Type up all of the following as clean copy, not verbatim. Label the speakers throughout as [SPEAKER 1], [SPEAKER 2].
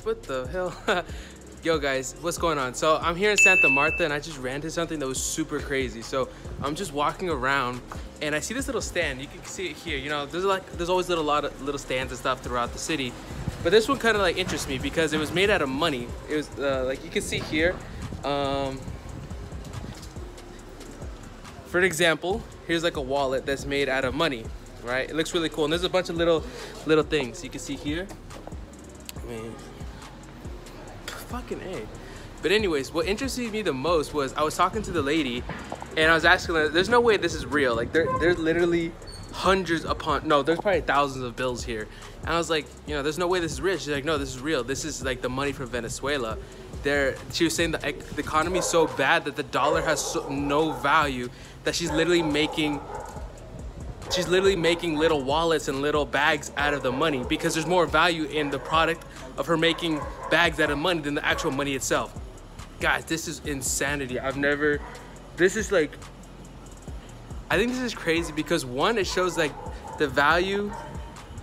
[SPEAKER 1] What the hell? Yo guys, what's going on? So I'm here in Santa Marta and I just ran into something that was super crazy. So I'm just walking around and I see this little stand. You can see it here. You know, there's always a lot of little stands and stuff throughout the city. But this one kind of like interests me because it was made out of money. It was like you can see here. For an example, here's like a wallet that's made out of money, right? It looks really cool. And there's a bunch of little things you can see here. I mean, fucking A. But anyways, what interested me the most was I was talking to the lady and I was asking her, there's no way this is real. Like there's literally hundreds upon, no, there's probably thousands of bills here. And I was like, you know, there's no way this is real. She's like, no, this is real. This is like the money from Venezuela. She was saying the economy is so bad that the dollar has no value, that she's literally making little wallets and little bags out of the money because there's more value in the product of her making bags out of money than the actual money itself. Guys, this is insanity. I think this is crazy because one, it shows like the value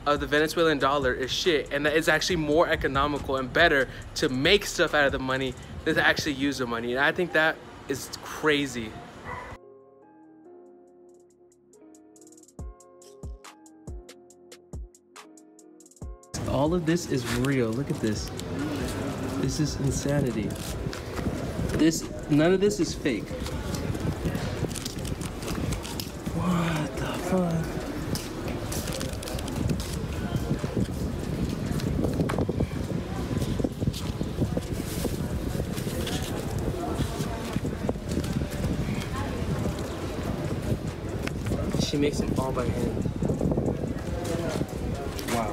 [SPEAKER 1] of the Venezuelan dollar is shit, and that it's actually more economical and better to make stuff out of the money than to actually use the money. And I think that is crazy. All of this is real. Look at this. This is insanity. None of this is fake. What the fuck? She makes them all by hand. Wow.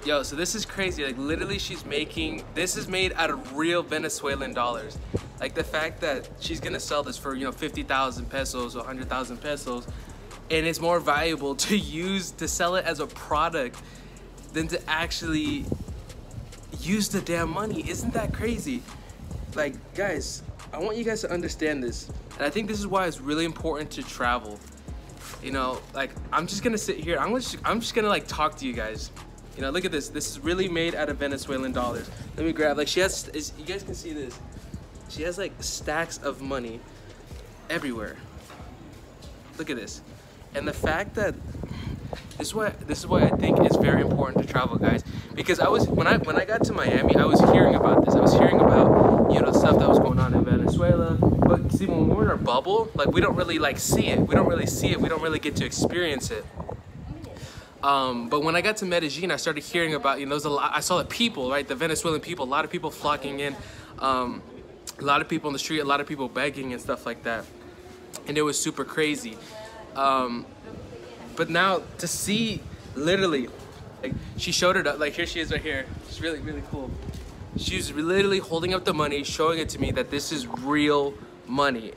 [SPEAKER 1] Yo, so this is crazy. Like literally this is made out of real Venezuelan dollars. Like the fact that she's gonna sell this for, you know, 50,000 pesos or 100,000 pesos, and it's more valuable to sell it as a product than to actually use the damn money. Isn't that crazy? Like guys, I want you guys to understand this. And I think this is why it's really important to travel. You know, like I'm just gonna sit here. I'm just gonna like talk to you guys. You know, look at this. This is really made out of Venezuelan dollars. Let me grab, like you guys can see this. She has like stacks of money everywhere. Look at this. And the fact that, this is why I think it's very important to travel, guys. Because when I got to Miami, I was hearing about this. I was hearing about, you know, stuff that was going on in Venezuela. But see, when we're in our bubble, like we don't really like see it. We don't really see it. We don't really get to experience it. But when I got to Medellin, I started hearing about, you know, I saw the people, right? The Venezuelan people, a lot of people flocking in, a lot of people on the street, a lot of people begging and stuff like that. And it was super crazy. But now to see literally, like she showed it up, like here she is right here. She's really, really cool. She's literally holding up the money, showing it to me that this is real money.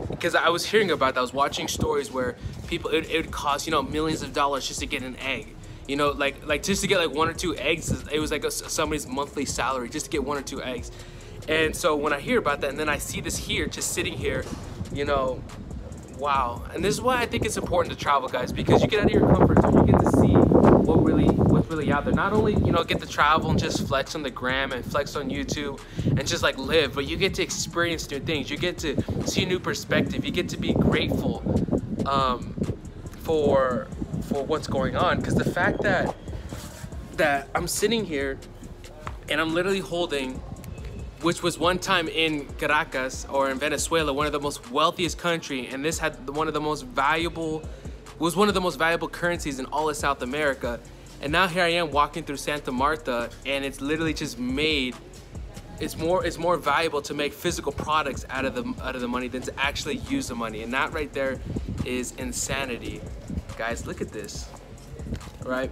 [SPEAKER 1] Because I was hearing about that, I was watching stories where people, it would cost, you know, millions of dollars just to get an egg. You know, like just to get like 1 or 2 eggs, it was like somebody's monthly salary just to get 1 or 2 eggs. And so when I hear about that and then I see this here, just sitting here, you know, wow. And this is why I think it's important to travel, guys, because you get out of your comfort zone, you get to see what's really out there. Not only, you know, get to travel and just flex on the gram and flex on YouTube and just like live, but you get to experience new things. You get to see a new perspective. You get to be grateful for what's going on. Because the fact that I'm sitting here and I'm literally holding, which was one time in Caracas or in Venezuela, one of the most wealthiest country, and this had one of the most valuable currencies in all of South America. And now here I am walking through Santa Marta, and it's literally just made, it's more valuable to make physical products out of the money than to actually use the money. And that right there is insanity. Guys, look at this, right?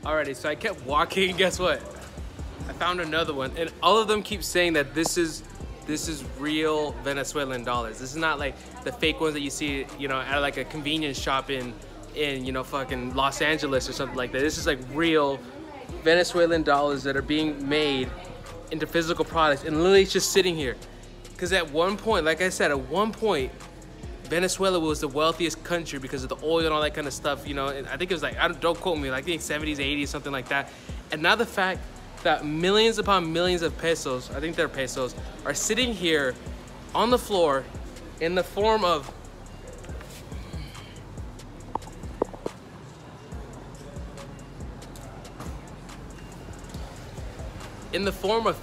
[SPEAKER 1] Alrighty, so I kept walking, and guess what? I found another one, and all of them keep saying that this is real Venezuelan dollars. This is not like the fake ones that you see, you know, at like a convenience shop in you know, fucking Los Angeles or something like that. This is like real Venezuelan dollars that are being made into physical products, and literally it's just sitting here. Because at one point, like I said, at one point, Venezuela was the wealthiest country because of the oil and all that kind of stuff, you know. And I think it was like, don't quote me, like I think 70s, 80s, something like that. And now the fact that millions upon millions of pesos, I think they're pesos, are sitting here on the floor in the form of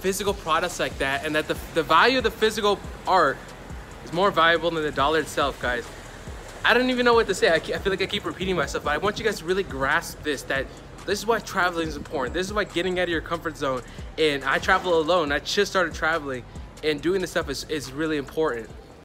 [SPEAKER 1] physical products like that, and that the value of the physical art is more valuable than the dollar itself, guys. I don't even know what to say. I feel like I keep repeating myself, but I want you guys to really grasp this, that this is why traveling is important. This is why getting out of your comfort zone, and I travel alone. I just started traveling, and doing this stuff is really important.